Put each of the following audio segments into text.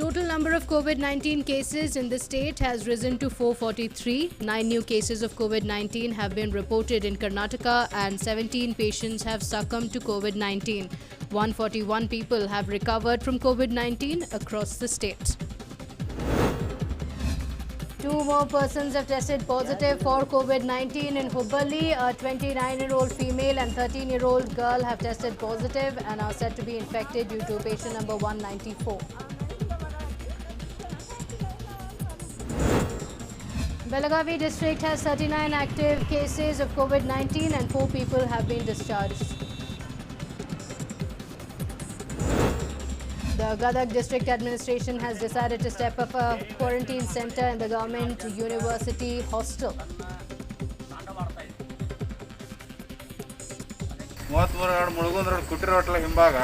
Total number of COVID-19 cases in the state has risen to 443. 9 new cases of COVID-19 have been reported in Karnataka and 17 patients have succumbed to COVID-19. 141 people have recovered from COVID-19 across the state. 2 more persons have tested positive for COVID-19 in Hubballi. A 29-year-old female and 13-year-old girl have tested positive and are said to be infected due to patient number 194. Belagavi district has 39 active cases of COVID-19 and 4 people have been discharged. The Gadag district administration has decided to step up a quarantine center in the government university hostel. 32 ಮುಳುಗುಂದ್ರ ಕುಟಿರ hotel ಹಿಂಭಾಗ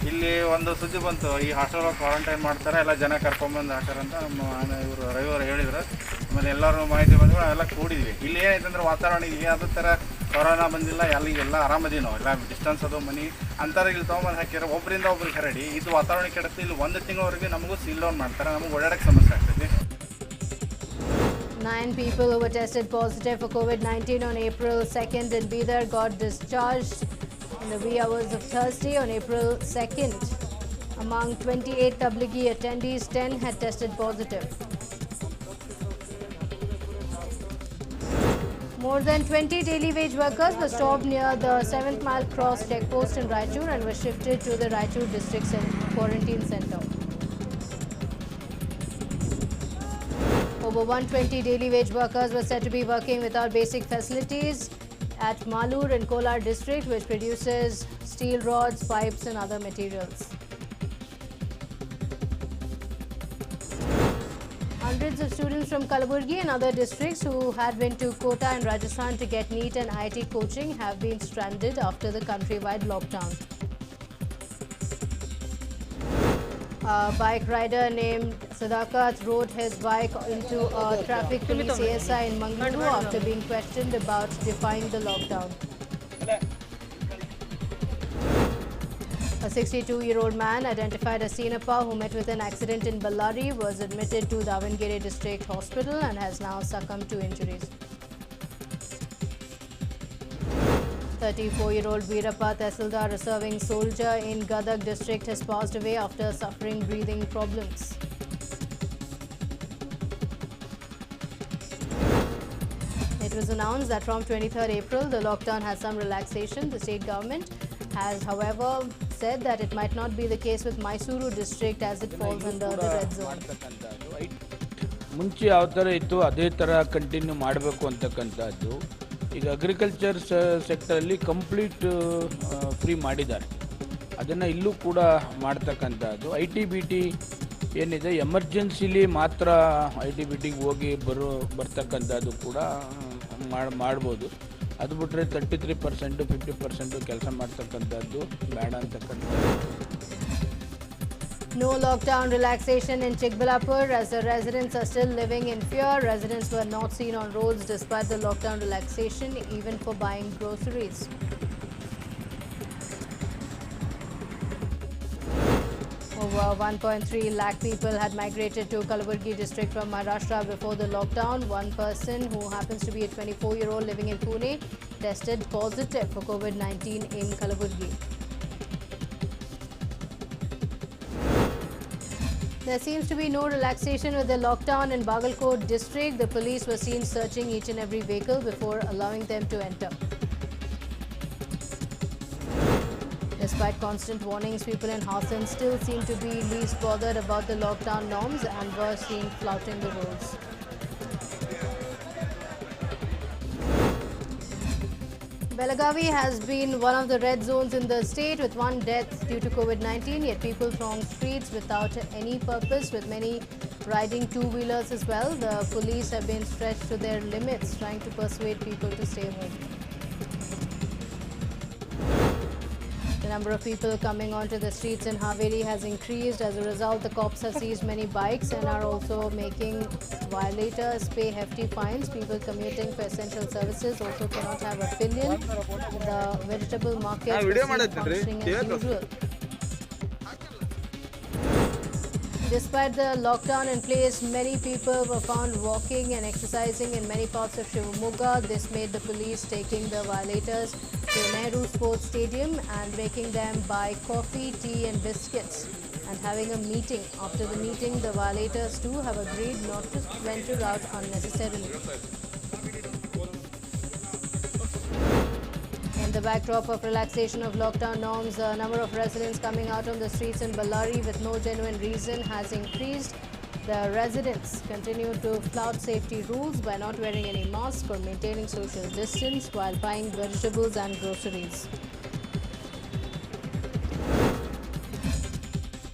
ಇಲ್ಲಿ ಒಂದು ಸುದ್ದಿ ಬಂತು, ಈ hostel quarantine ಮಾಡ್ತಾರೆ, ಎಲ್ಲ ಜನ ಕರ್ಕೊಂಡ್ಬಂದು ಹಾಕ್ತಾರೆ ಅಂತ ಇವರು ರವಿವಾರ ಹೇಳಿದ್ರು. ಆಮೇಲೆ ಎಲ್ಲರೂ ಮಾಹಿತಿ ಬಂದ್ವಿ, ನಾವೆಲ್ಲ ಕೂಡಿದ್ವಿ. ಇಲ್ಲಿ ಏನೈತೆ ಅಂದ್ರೆ ವಾತಾವರಣ ಈಗ ಯಾವುದೇ ಥರ ಕೊರೋನಾ ಬಂದಿಲ್ಲ, ಎಲ್ಲ ಆರಾಮದಿ ನಾವು ಎಲ್ಲ ಡಿಸ್ಟೆನ್ಸ್ ಅದು ಮನಿ ಅಂತಾರೆ ಇಲ್ಲಿ ತೊಗೊಂಬಂದು ಹಾಕಿರೋ ಒಬ್ಬರಿಂದ ಒಬ್ರಿಗೆ ಹರಡಿ ಇದು ವಾತಾವರಣ ಕೆಡುತ್ತೆ. ಇಲ್ಲಿ 1 ತಿಂಗಳವರೆಗೆ ನಮಗೂ ಸೀಲ್ ಡೌನ್ ಮಾಡ್ತಾರೆ, ನಮಗೆ ಓಡಾಡೋಕ್ಕೆ ಸಮಸ್ಯೆ ಆಗ್ತೈತಿ. 9 people who were tested positive for COVID-19 on April 2nd in Bidar got discharged in the wee hours of Thursday on April 2nd. Among 28 Tablighi attendees, 10 had tested positive. More than 20 daily wage workers were stopped near the 7th Mile Cross checkpost in Raichur and were shifted to the Raichur district quarantine center. Over 120 daily wage workers were said to be working without basic facilities at Malur in Kolar district, which produces steel rods, pipes and other materials. Hundreds of students from Kalaburgi and other districts who had been to Kota in Rajasthan to get NEET and IIT coaching have been stranded after the countrywide lockdown. A bike rider named Sadakat rode his bike into a traffic police ASI in Mangaluru after being questioned about defying the lockdown. A 62-year-old man identified as Seenappa, who met with an accident in Ballari, was admitted to Davangere District Hospital and has now succumbed to injuries. 34-year-old Veerappa Tehsildar, a serving soldier in Gadag district, has passed away after suffering breathing problems. It was announced that from 23rd April, the lockdown has some relaxation. The state government has, however, said that it might not be the case with Mysuru district as it falls under the red zone. ಮುಂಚೆ ಯಾವ ಥರ ಇತ್ತು ಅದೇ ಥರ continue ಮಾಡಬೇಕು ಅಂತಕ್ಕಂಥದ್ದು. ಈಗ agriculture ಸೆಕ್ಟರಲ್ಲಿ complete free ಮಾಡಿದ್ದಾರೆ, ಅದನ್ನು ಇಲ್ಲೂ ಕೂಡ ಮಾಡ್ತಕ್ಕಂಥದ್ದು. IT-BT ಏನಿದೆ ಎಮರ್ಜೆನ್ಸಿಲಿ ಮಾತ್ರ IT-BTಗೆ ಹೋಗಿ ಬರ್ತಕ್ಕಂಥದ್ದು ಕೂಡ ಮಾಡ್ಬೋದು. ಅದು ಬಿಟ್ಟರೆ 33% 50% ಕೆಲಸ ಮಾಡ್ತಕ್ಕಂಥದ್ದು ಬೇಡ ಅಂತಕ್ಕಂಥದ್ದು. No lockdown relaxation in Chikbalapur as the residents are still living in fear. Residents were not seen on roads despite the lockdown relaxation, even for buying groceries. Over 1.3 lakh people had migrated to Kalaburgi district from Maharashtra before the lockdown. One person, who happens to be a 24-year-old living in Pune, tested positive for COVID-19 in Kalaburgi. There seems to be no relaxation with the lockdown in Bagalkot district. The police were seen searching each and every vehicle before allowing them to enter. Despite constant warnings, people in Hassan still seem to be least bothered about the lockdown norms and were seen flouting the rules. Belagavi has been one of the red zones in the state with 1 death due to COVID-19, yet people throng streets without any purpose, with many riding two-wheelers as well. The police have been stretched to their limits, trying to persuade people to stay home. The number of people coming onto the streets in Haveri has increased. As a result, the cops have seized many bikes and are also making violators pay hefty fines. People commuting for essential services also cannot have a pillion. The vegetable market is functioning as usual. Despite the lockdown in place, many people were found walking and exercising in many parts of Shivamogga. This made the police taking the violators to Nehru Sports Stadium and making them buy coffee, tea and biscuits and having a meeting. After the meeting, the violators too have agreed not to venture out unnecessarily. In the backdrop of relaxation of lockdown norms, the number of residents coming out on the streets in Ballari with no genuine reason has increased. The residents continue to flout safety rules by not wearing any mask or maintaining social distance while buying vegetables and groceries.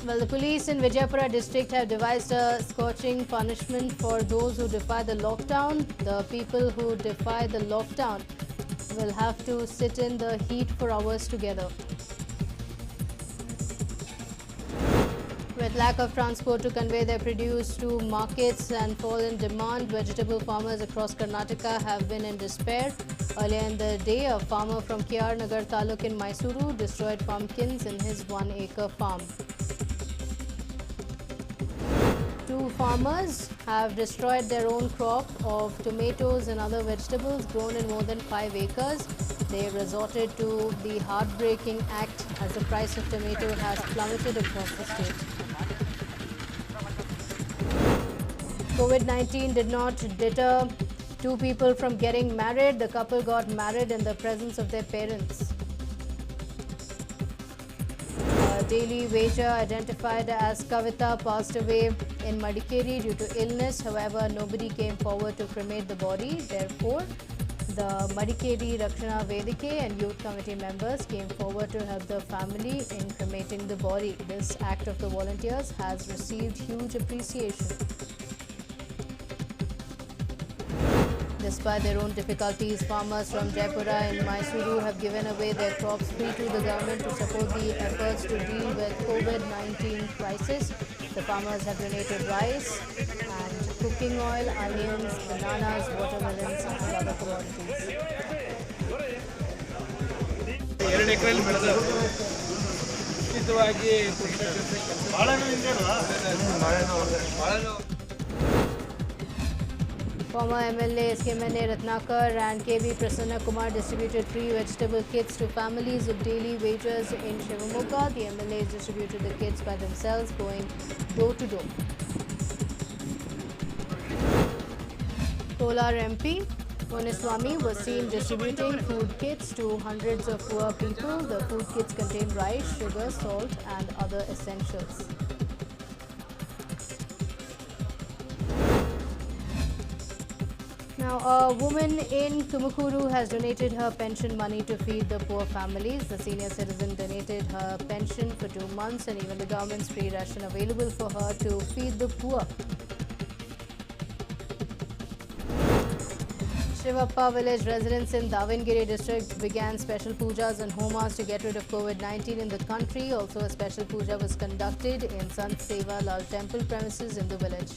Well, the police in Vijayapura district have devised a scorching punishment for those who defy the lockdown. The people who defy the lockdown will have to sit in the heat for hours together. With lack of transport to convey their produce to markets and fall in demand, vegetable farmers across Karnataka have been in despair. Earlier in the day, a farmer from KR Nagar Taluk in Mysuru destroyed pumpkins in his 1-acre farm. Two farmers have destroyed their own crop of tomatoes and other vegetables grown in more than 5 acres. They resorted to the heartbreaking act as the price of tomato has plummeted across the state. COVID-19 did not deter two people from getting married. The couple got married in the presence of their parents. A daily wager identified as Kavita passed away in Madikeri due to illness. However, nobody came forward to cremate the body. Therefore, the Madikeri Rakshana Vedike and youth committee members came forward to help the family in cremating the body. This act of the volunteers has received huge appreciation. Despite their own difficulties, farmers from Jaipura and Mysuru have given away their crops free to the government to support the efforts to deal with COVID-19 crisis. The farmers have donated rice and cooking oil, onions, bananas, watermelons and other commodities. Former MLA SK Ratnakar and KB Prasanna Kumar distributed free vegetable kits to families of daily wagers in Shivamogga. The MLAs distributed the kits by themselves, going door to door. Kolar MP Muniswamy was seen distributing food kits to hundreds of poor people. The food kits contain rice, sugar, salt and other essentials. Now, a woman in Tumakuru has donated her pension money to feed the poor families. The senior citizen donated her pension for 2 months and even the government's free ration available for her to feed the poor. Shivappa village residents in Davangere district began special pujas and homas to get rid of COVID-19 in the country. Also, a special puja was conducted in Sant Seva Lal temple premises in the village.